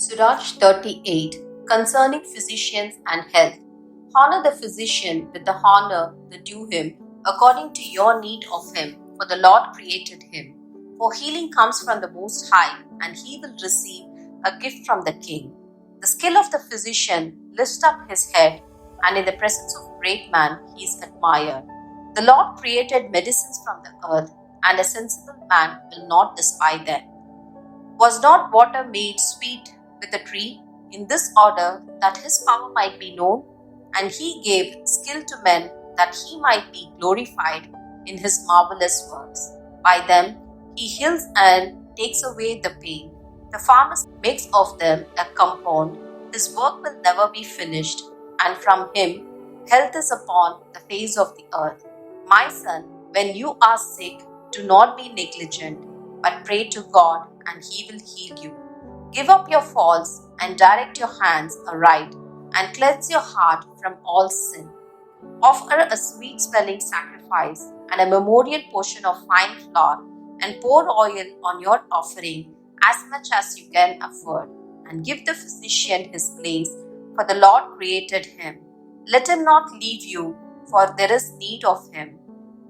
Sirach 38 concerning physicians and health. Honor the physician with the honor that due him, according to your need of him, for the Lord created him. For healing comes from the Most High, and he will receive a gift from the King. The skill of the physician lifts up his head, and in the presence of a great man he is admired. The Lord created medicines from the earth, and a sensible man will not despise them. Was not water made sweet with a tree, in this order that his power might be known? And he gave skill to men that he might be glorified in his marvelous works. By them he heals and takes away the pain. The farmer makes of them a compound. His work will never be finished, and from him health is upon the face of the earth. My son, when you are sick, do not be negligent, but pray to God, and he will heal you. Give up your faults and direct your hands aright, and cleanse your heart from all sin. Offer a sweet smelling sacrifice and a memorial portion of fine flour, and pour oil on your offering as much as you can afford, and give the physician his place, for the Lord created him. Let him not leave you, for there is need of him.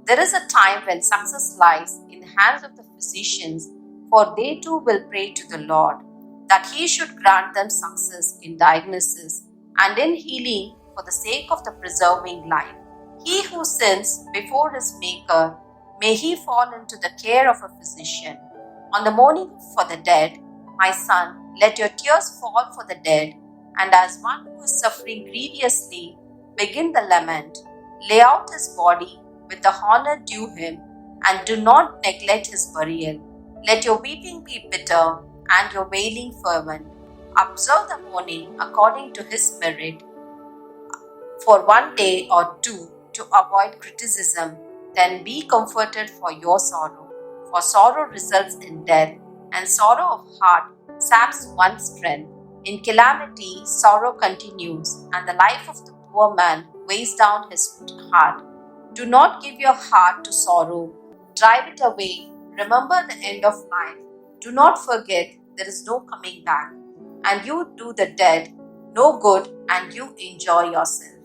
There is a time when success lies in the hands of the physicians, for they too will pray to the Lord, that he should grant them success in diagnosis and in healing for the sake of the preserving life. He who sins before his Maker, may he fall into the care of a physician. On the mourning for the dead, my son, let your tears fall for the dead, and as one who is suffering grievously, begin the lament. Lay out his body with the honor due him, and do not neglect his burial. Let your weeping be bitter, and your wailing fervent. Observe the mourning according to his merit, for 1 day or 2, to avoid criticism. Then be comforted for your sorrow. For sorrow results in death, and sorrow of heart saps one's strength. In calamity, sorrow continues, and the life of the poor man weighs down his heart. Do not give your heart to sorrow. Drive it away. Remember the end of life. Do not forget there is no coming back. And you do the dead no good, and you enjoy yourself.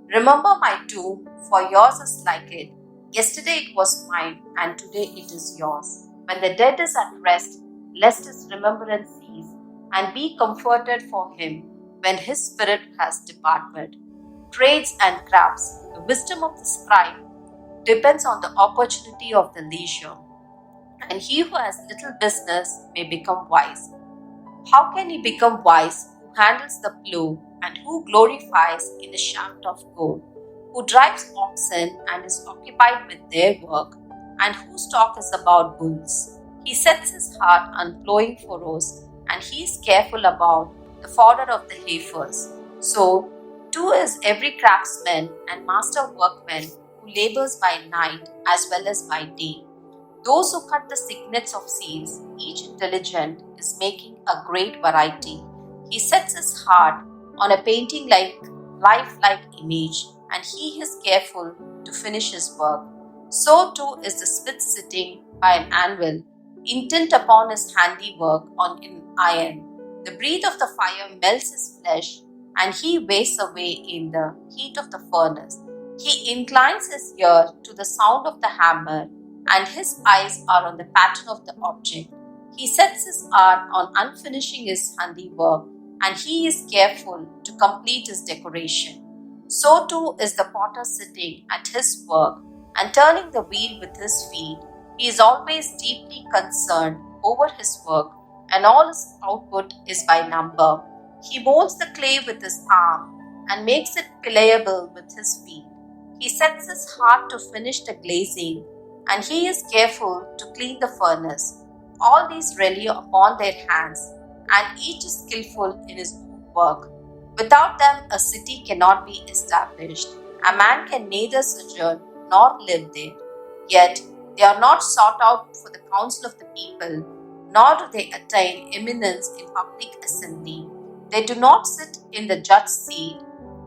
Remember my tomb, for yours is like it. Yesterday it was mine, and today it is yours. When the dead is at rest, lest his remembrance cease, and be comforted for him when his spirit has departed. Trades and crafts. The wisdom of the scribe depends on the opportunity of the leisure, and he who has little business may become wise. How can he become wise who handles the plough, and who glorifies in the shaft of gold, who drives oxen and is occupied with their work, and whose talk is about bulls? He sets his heart on plowing furrows, and he is careful about the fodder of the heifers. So too is every craftsman and master workman who labors by night as well as by day. Those who cut the signets of seals, each intelligent, is making a great variety. He sets his heart on a painting like lifelike image, and he is careful to finish his work. So too is the smith sitting by an anvil, intent upon his handiwork on an iron. The breath of the fire melts his flesh, and he wastes away in the heat of the furnace. He inclines his ear to the sound of the hammer, and his eyes are on the pattern of the object. He sets his heart on unfinishing his handiwork, and he is careful to complete his decoration. So too is the potter sitting at his work and turning the wheel with his feet. He is always deeply concerned over his work, and all his output is by number. He molds the clay with his arm and makes it pliable with his feet. He sets his heart to finish the glazing, and he is careful to clean the furnace. All these rely upon their hands, and each is skillful in his own work. Without them, a city cannot be established. A man can neither sojourn nor live there. Yet they are not sought out for the counsel of the people, nor do they attain eminence in public assembly. They do not sit in the judge's seat,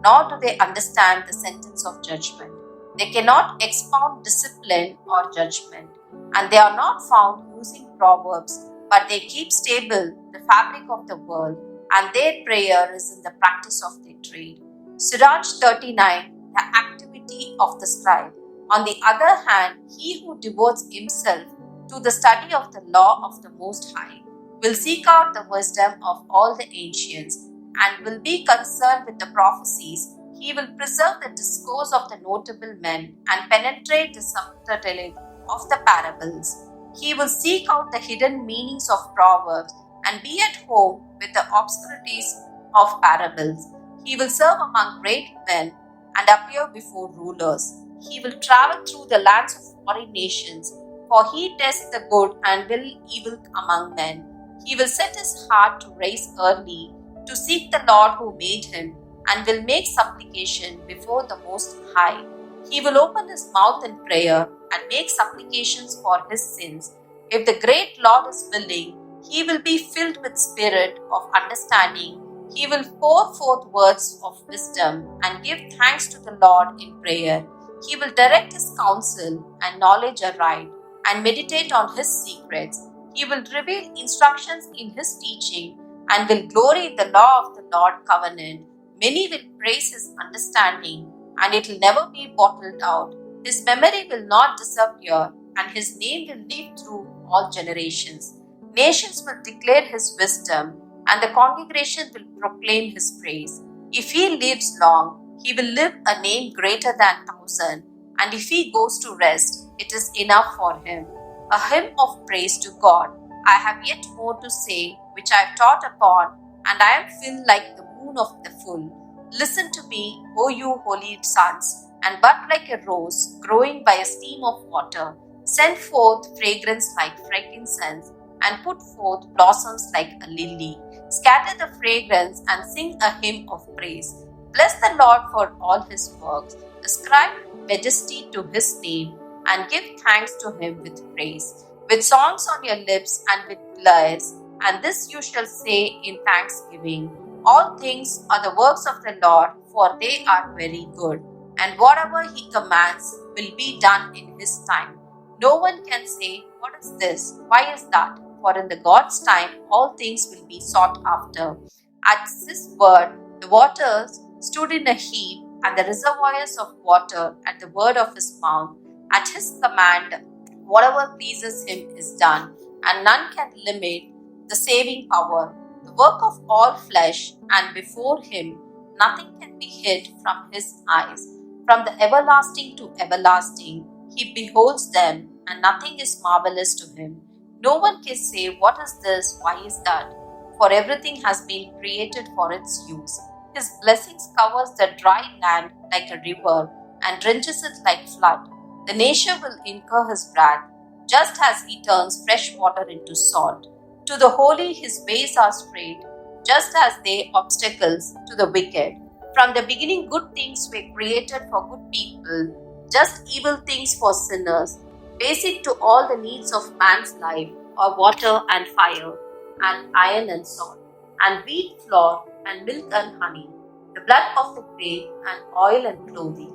nor do they understand the sentence of judgment. They cannot expound discipline or judgment, and they are not found using proverbs, but they keep stable the fabric of the world. and their prayer is in the practice of their trade. Sirach 39, the activity of the scribe. On the other hand, he who devotes himself to the study of the law of the Most High will seek out the wisdom of all the ancients and will be concerned with the prophecies. He will preserve the discourse of the notable men and penetrate the subtlety of the parables. He will seek out the hidden meanings of proverbs and be at home with the obscurities of parables. He will serve among great men and appear before rulers. He will travel through the lands of foreign nations, for he tests the good and will evil among men. He will set his heart to rise early, to seek the Lord who made him, and will make supplication before the Most High. He will open his mouth in prayer and make supplications for his sins. If the great Lord is willing, he will be filled with spirit of understanding. He will pour forth words of wisdom and give thanks to the Lord in prayer. He will direct his counsel and knowledge aright and meditate on his secrets. He will reveal instructions in his teaching and will glory in the law of the Lord covenant. Many will praise his understanding, and it will never be bottled out. His memory will not disappear, and his name will live through all generations. Nations will declare his wisdom, and the congregation will proclaim his praise. If he lives long, he will live a name greater than 1,000, and if he goes to rest, it is enough for him. A hymn of praise to God. I have yet more to say, which I have taught upon, and I am filled like the moon of the full. Listen to me, O you holy sons, and bud like a rose growing by a stream of water. Send forth fragrance like frankincense, and put forth blossoms like a lily. Scatter the fragrance and sing a hymn of praise. Bless the Lord for all his works. Ascribe majesty to his name, and give thanks to him with praise. With songs on your lips and with lyres, and this you shall say in thanksgiving. All things are the works of the Lord, for they are very good. And whatever he commands will be done in his time. No one can say, what is this? Why is that? For in the God's time, all things will be sought after. At his word, the waters stood in a heap, and the reservoirs of water at the word of his mouth. At his command, whatever pleases him is done, and none can limit the saving power. The work of all flesh, and before him nothing can be hid from his eyes. From the everlasting to everlasting, he beholds them, and nothing is marvelous to him. No one can say, what is this? Why is that? For everything has been created for its use. His blessings covers the dry land like a river, and drenches it like flood. The nation will incur his wrath, just as he turns fresh water into salt. To the holy his ways are straight, just as they obstacles to the wicked. From the beginning good things were created for good people, just evil things for sinners. Basic to all the needs of man's life are water and fire, and iron and salt, and wheat flour, and milk and honey, the blood of the grape, and oil and clothing.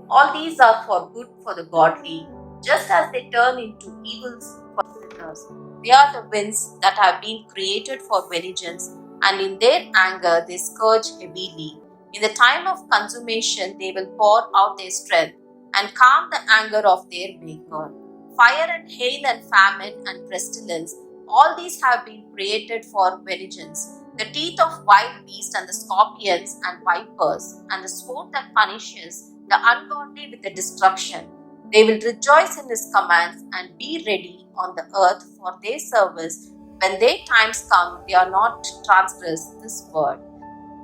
All these are for good for the godly, just as they turn into evils for sinners. They are the winds that have been created for vengeance, and in their anger they scourge heavily. In the time of consummation they will pour out their strength, and calm the anger of their Maker. Fire and hail and famine and pestilence, all these have been created for vengeance. The teeth of wild beasts and the scorpions and vipers, and the sword that punishes the ungodly with the destruction. They will rejoice in his commands and be ready on the earth for their service. When their times come, they are not to transgress this word.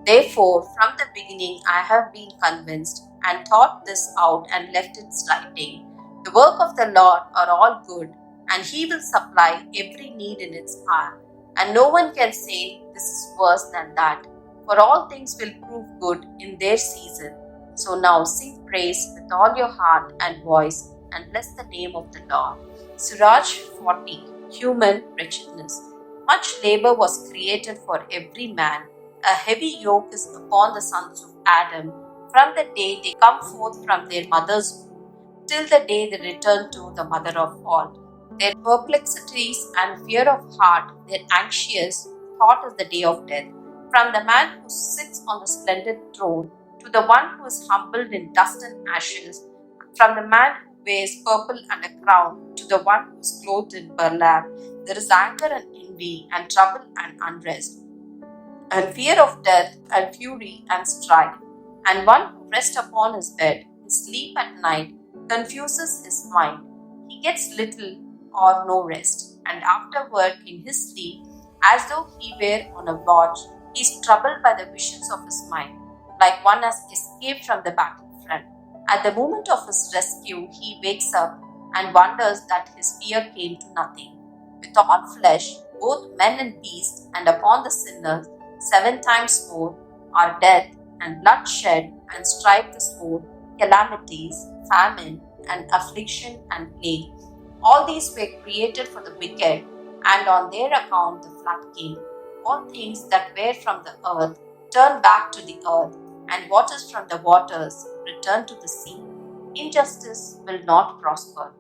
Therefore, from the beginning I have been convinced and thought this out and left it writing. The work of the Lord are all good, and he will supply every need in its hour. And no one can say this is worse than that, for all things will prove good in their season. So now sing praise with all your heart and voice, and bless the name of the Lord. Sirach 40. Human wretchedness. Much labor was created for every man. A heavy yoke is upon the sons of Adam, from the day they come forth from their mother's womb, till the day they return to the mother of all. Their perplexities and fear of heart, their anxious thought is the day of death. From the man who sits on the splendid throne to the one who is humbled in dust and ashes, from the man who wears purple and a crown to the one who is clothed in burlap, there is anger and envy and trouble and unrest, and fear of death and fury and strife. And one who rests upon his bed, his sleep at night, confuses his mind. He gets little or no rest, and afterward in his sleep, as though he were on a watch, he is troubled by the visions of his mind, like one has escaped from the battlefront. At the moment of his rescue, he wakes up and wonders that his fear came to nothing. With all flesh, both men and beasts, and upon the sinners, 7 times more, are death and bloodshed and strife the sword, calamities, famine and affliction and plague. All these were created for the wicked, and on their account the flood came. All things that were from the earth turn back to the earth, and what is from the waters return to the sea. Injustice will not prosper.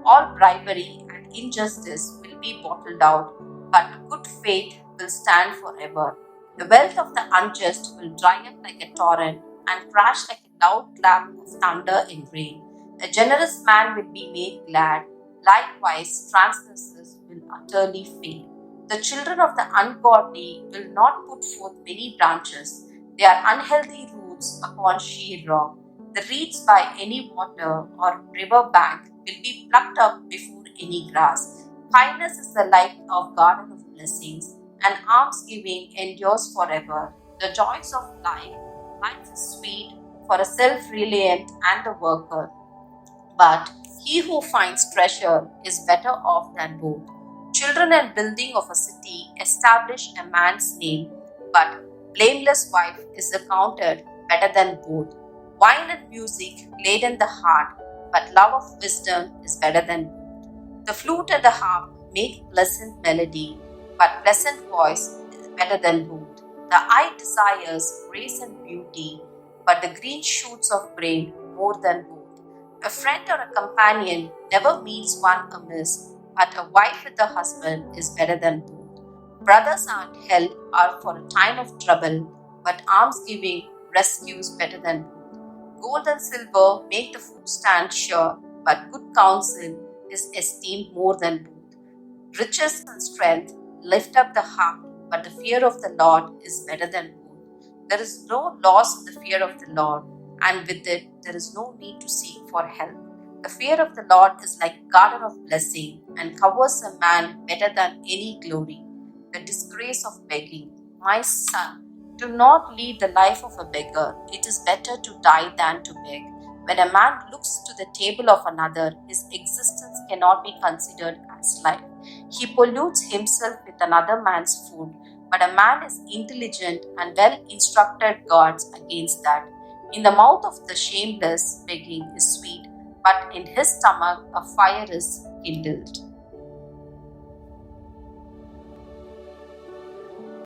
All bribery and injustice will be bottled out, but good faith will stand forever. The wealth of the unjust will dry up like a torrent and crash like a loud clap of thunder in rain. A generous man will be made glad. Likewise, transgressors will utterly fail. The children of the ungodly will not put forth many branches. They are unhealthy roots upon sheer rock. The reeds by any water or river bank will be plucked up before any grass. Kindness is the light of garden of blessings, and almsgiving endures forever. The joys of life is sweet for a self-reliant and a worker, but he who finds treasure is better off than both. Children and building of a city establish a man's name, but blameless wife is accounted better than both. Wine and music gladden the heart, but love of wisdom is better than both. The flute and the harp make pleasant melody, but pleasant voice is better than both. The eye desires grace and beauty, but the green shoots of grain more than both. A friend or a companion never meets one amiss, but a wife with a husband is better than both. Brothers and help are for a time of trouble, but almsgiving rescues better than both. Gold and silver make the foot stand sure, but good counsel is esteemed more than both. Riches and strength lift up the heart, but the fear of the Lord is better than both. There is no loss in the fear of the Lord, and with it there is no need to seek for help. The fear of the Lord is like a garden of blessing, and covers a man better than any glory. The disgrace of begging. My son, do not lead the life of a beggar. It is better to die than to beg. When a man looks to the table of another, his existence cannot be considered as life. He pollutes himself with another man's food, but a man is intelligent and well instructed guards against that. In the mouth of the shameless, begging is sweet, but in his stomach a fire is kindled.